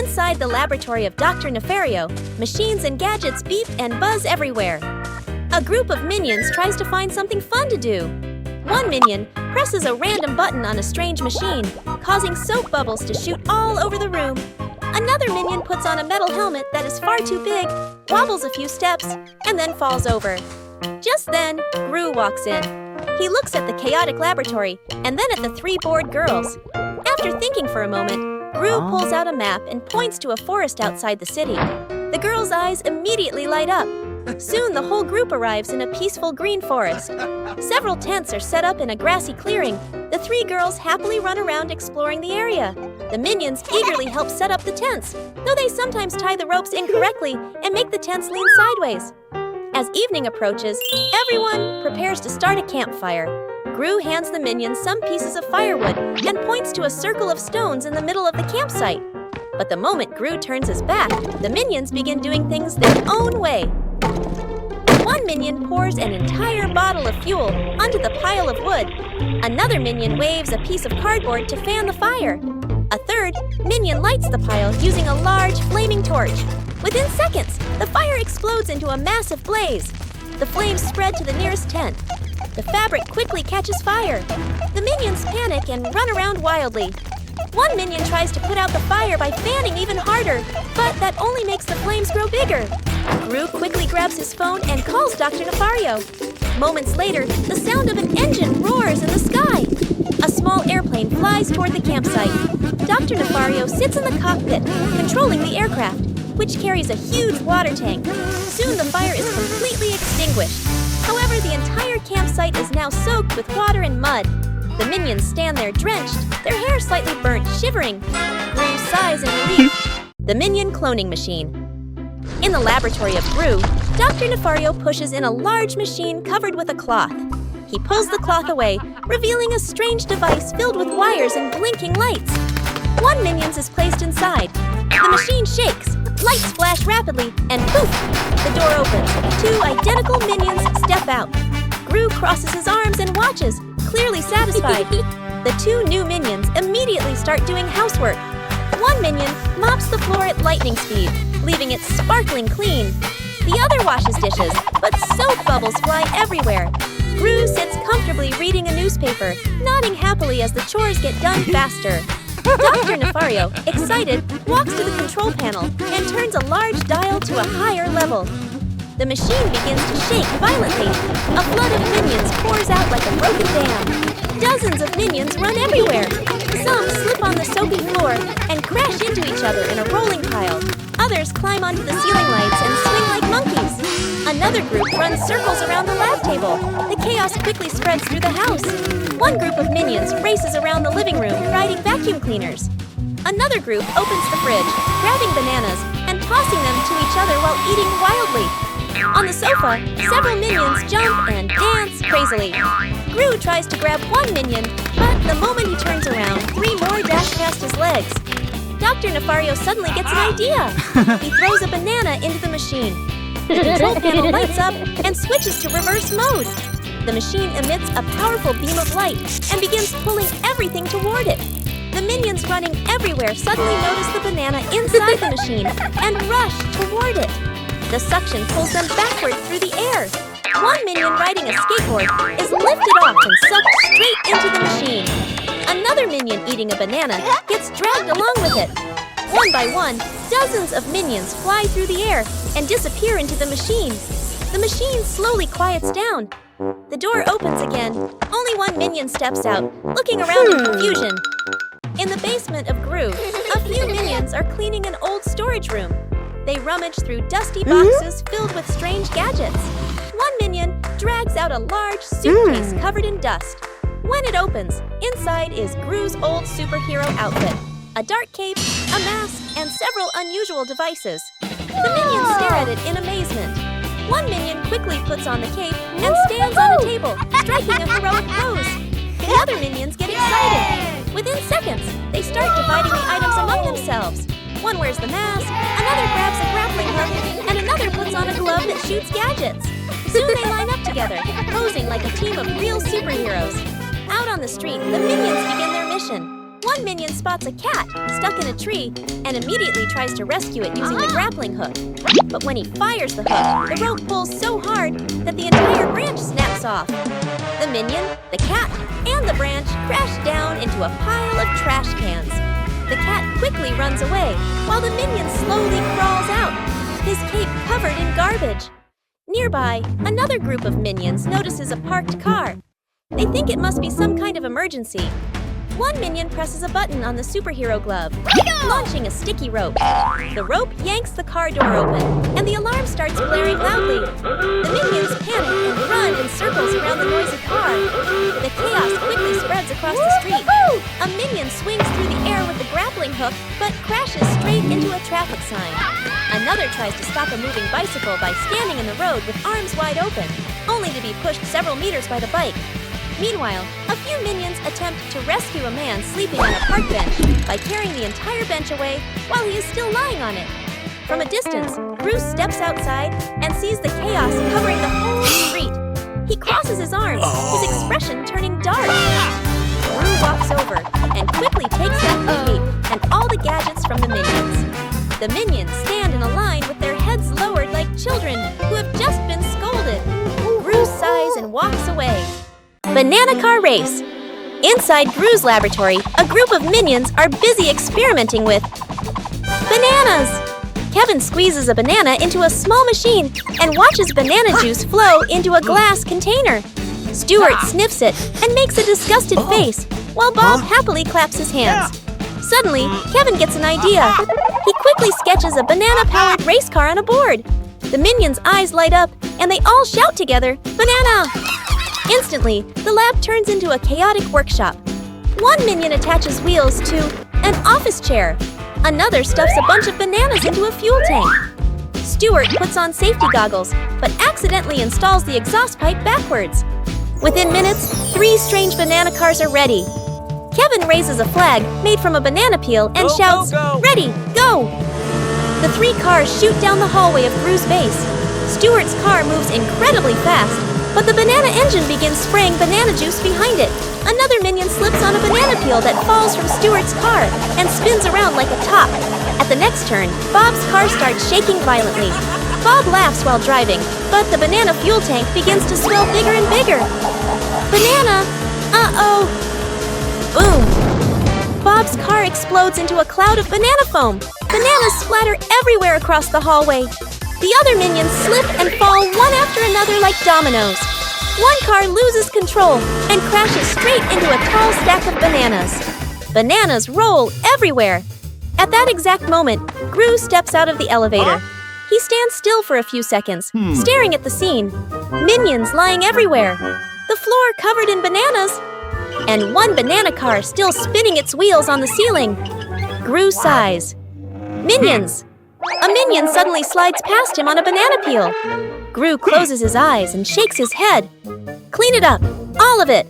Inside the laboratory of Dr. Nefario, machines and gadgets beep and buzz everywhere. A group of minions tries to find something fun to do. One minion presses a random button on a strange machine, causing soap bubbles to shoot all over the room. Another minion puts on a metal helmet that is far too big, wobbles a few steps, and then falls over. Just then, Gru walks in. He looks at the chaotic laboratory and then at the three bored girls. After thinking for a moment, Gru pulls out a map and points to a forest outside the city. The girls' eyes immediately light up. Soon the whole group arrives in a peaceful green forest. Several tents are set up in a grassy clearing. The three girls happily run around exploring the area. The minions eagerly help set up the tents, though they sometimes tie the ropes incorrectly and make the tents lean sideways. As evening approaches, everyone prepares to start a campfire. Gru hands the minions some pieces of firewood and points to a circle of stones in the middle of the campsite. But the moment Gru turns his back, the minions begin doing things their own way. One minion pours an entire bottle of fuel onto the pile of wood. Another minion waves a piece of cardboard to fan the fire. A third minion lights the pile using a large flaming torch. Within seconds, the fire explodes into a massive blaze. The flames spread to the nearest tent. The fabric quickly catches fire. The minions panic and run around wildly. One minion tries to put out the fire by fanning even harder, but that only makes the flames grow bigger. Gru quickly grabs his phone and calls Dr. Nefario. Moments later, the sound of an engine roars in the sky. A small airplane flies toward the campsite. Dr. Nefario sits in the cockpit, controlling the aircraft, which carries a huge water tank. Soon the fire is completely extinguished. However, the entire campsite is now soaked with water and mud. The minions stand there drenched, their hair slightly burnt, shivering. Gru sighs in relief. The Minion cloning machine. In the laboratory of Gru, Dr. Nefario pushes in a large machine covered with a cloth. He pulls the cloth away, revealing a strange device filled with wires and blinking lights. One minion is placed inside. The machine shakes, lights flash rapidly, and poof! The door opens. Two identical minions step out. Gru crosses his arms and watches, clearly satisfied. The two new minions immediately start doing housework. One minion mops the floor at lightning speed, leaving it sparkling clean. The other washes dishes, but soap bubbles fly everywhere. Gru sits comfortably reading a newspaper, nodding happily as the chores get done faster. Dr. Nefario, excited, walks to the control panel and turns a large dial to a higher level. The machine begins to shake violently. A flood of minions pours out like a broken dam. Dozens of minions run everywhere. Some slip on the soapy floor and crash into each other in a rolling pile. Others climb onto the ceiling lights and swing like monkeys. Another group runs circles around the lab table. The chaos quickly spreads through the house. One group of minions races around the living room riding vacuum cleaners. Another group opens the fridge, grabbing bananas and tossing them to each other while eating wildly. On the sofa, several minions jump and dance crazily. Gru tries to grab one minion, but the moment he turns around, three more dash past his legs. Dr. Nefario suddenly gets an idea. He throws a banana into the machine. The control panel lights up and switches to reverse mode. The machine emits a powerful beam of light and begins pulling everything toward it. The minions running everywhere suddenly notice the banana inside the machine and rush toward it. The suction pulls them backward through the air. One minion riding a skateboard is lifted off and sucked straight into the machine. Another minion eating a banana gets dragged along with it. One by one, dozens of minions fly through the air and disappear into the machine. The machine slowly quiets down. The door opens again. Only one minion steps out, looking around in confusion. In the basement of Gru, a few minions are cleaning an old storage room. They rummage through dusty boxes filled with strange gadgets. One minion drags out a large suitcase covered in dust. When it opens, inside is Gru's old superhero outfit, a dark cape, a mask, and several unusual devices. The minions stare at it in amazement. One minion quickly puts on the cape and stands on a table, striking a heroic pose. The other minions get excited. Within seconds, they start dividing the items among themselves. One wears the mask, another grabs a grappling hook, and another puts on a glove that shoots gadgets. Soon they line up together, posing like a team of real superheroes. Out on the street, the minions begin their mission. One minion spots a cat stuck in a tree and immediately tries to rescue it using the grappling hook. But when he fires the hook, the rope pulls so hard that the entire branch snaps off. The minion, the cat, and the branch crash down into a pile of trash cans. The cat quickly runs away, while the minion slowly crawls out, his cape covered in garbage. Nearby, another group of minions notices a parked car. They think it must be some kind of emergency. One minion presses a button on the superhero glove, launching a sticky rope. The rope yanks the car door open, and the alarm starts blaring loudly. The minions panic and run in circles around the noisy car. The chaos quickly spreads across the street. A minion swings through the air with the grappling hook, but crashes straight into a traffic sign. Another tries to stop a moving bicycle by standing in the road with arms wide open, only to be pushed several meters by the bike. Meanwhile, a few minions attempt to rescue a man sleeping on a park bench by carrying the entire bench away while he is still lying on it. From a distance, Bruce steps outside and sees the chaos covering the whole street. He crosses his arms, his expression turning dark. Bruce walks over and quickly takes out the cape and all the gadgets from the minions. The minions stand in a line with their heads lowered like children who have just been scolded. Bruce sighs and walks away. Banana Car Race. Inside Gru's laboratory, a group of minions are busy experimenting with bananas. Kevin squeezes a banana into a small machine and watches banana juice flow into a glass container. Stuart sniffs it and makes a disgusted face, while Bob happily claps his hands. Suddenly, Kevin gets an idea. He quickly sketches a banana-powered race car on a board. The minions' eyes light up, and they all shout together, "Banana!" Instantly, the lab turns into a chaotic workshop. One minion attaches wheels to an office chair. Another stuffs a bunch of bananas into a fuel tank. Stuart puts on safety goggles, but accidentally installs the exhaust pipe backwards. Within minutes, 3 strange banana cars are ready. Kevin raises a flag made from a banana peel and shouts, "Ready, go!" The 3 cars shoot down the hallway of Gru's base. Stuart's car moves incredibly fast, but the banana engine begins spraying banana juice behind it. Another minion slips on a banana peel that falls from Stuart's car and spins around like a top. At the next turn, Bob's car starts shaking violently. Bob laughs while driving, but the banana fuel tank begins to swell bigger and bigger. Banana! Uh-oh! Boom! Bob's car explodes into a cloud of banana foam. Bananas splatter everywhere across the hallway. The other minions slip and fall one after another like dominoes. One car loses control and crashes straight into a tall stack of bananas. Bananas roll everywhere. At that exact moment, Gru steps out of the elevator. He stands still for a few seconds, staring at the scene. Minions lying everywhere. The floor covered in bananas. And one banana car still spinning its wheels on the ceiling. Gru sighs. Minions! A minion suddenly slides past him on a banana peel. Gru closes his eyes and shakes his head. Clean it up, all of it.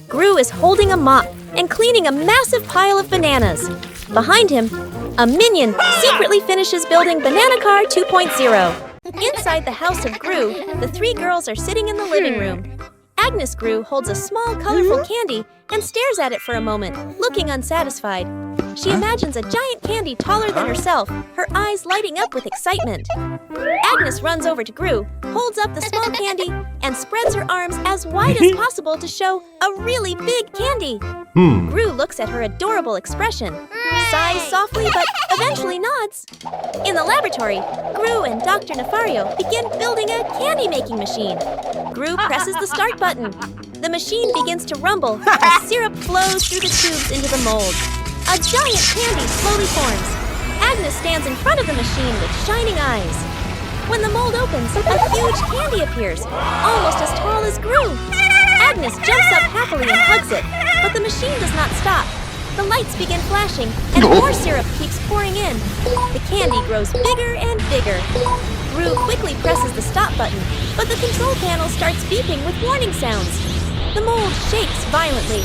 Gru is holding a mop and cleaning a massive pile of bananas. Behind him, a minion secretly finishes building Banana Car 2.0. Inside the house of Gru, the 3 girls are sitting in the living room. Agnes Gru holds a small, colorful candy and stares at it for a moment, looking unsatisfied. She imagines a giant candy taller than herself, her eyes lighting up with excitement. Agnes runs over to Gru, holds up the small candy, and spreads her arms as wide as possible to show a really big candy. Gru looks at her adorable expression, sighs softly but eventually nods. In the laboratory, Gru and Dr. Nefario begin building a candy-making machine. Gru presses the start button. The machine begins to rumble as syrup flows through the tubes into the mold. A giant candy slowly forms. Agnes stands in front of the machine with shining eyes. When the mold opens, a huge candy appears, almost as tall as Gru. Agnes jumps up happily and hugs it, but the machine does not stop. The lights begin flashing, and more syrup keeps pouring in. The candy grows bigger and bigger. Gru quickly presses the stop button, but the control panel starts beeping with warning sounds. The mold shakes violently.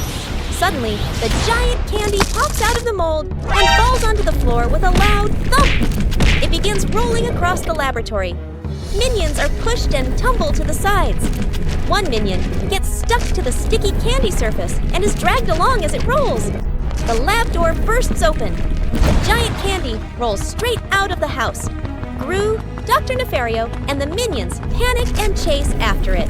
Suddenly, the giant candy pops out of the mold and falls onto the floor with a loud thump. It begins rolling across the laboratory. Minions are pushed and tumble to the sides. One minion gets stuck to the sticky candy surface and is dragged along as it rolls. The lab door bursts open. The giant candy rolls straight out of the house. Gru, Dr. Nefario, and the Minions panic and chase after it.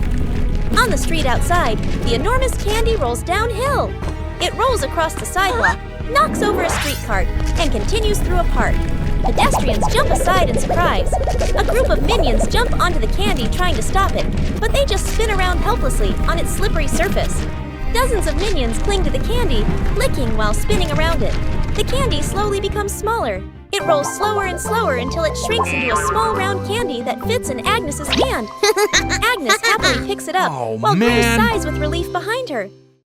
On the street outside, the enormous candy rolls downhill. It rolls across the sidewalk, knocks over a street cart, and continues through a park. Pedestrians jump aside in surprise. A group of Minions jump onto the candy trying to stop it, but they just spin around helplessly on its slippery surface. Dozens of Minions cling to the candy, licking while spinning around it. The candy slowly becomes smaller. It rolls slower and slower until it shrinks into a small round candy that fits in Agnes's hand. Agnes happily picks it up, while Gru sighs with relief behind her.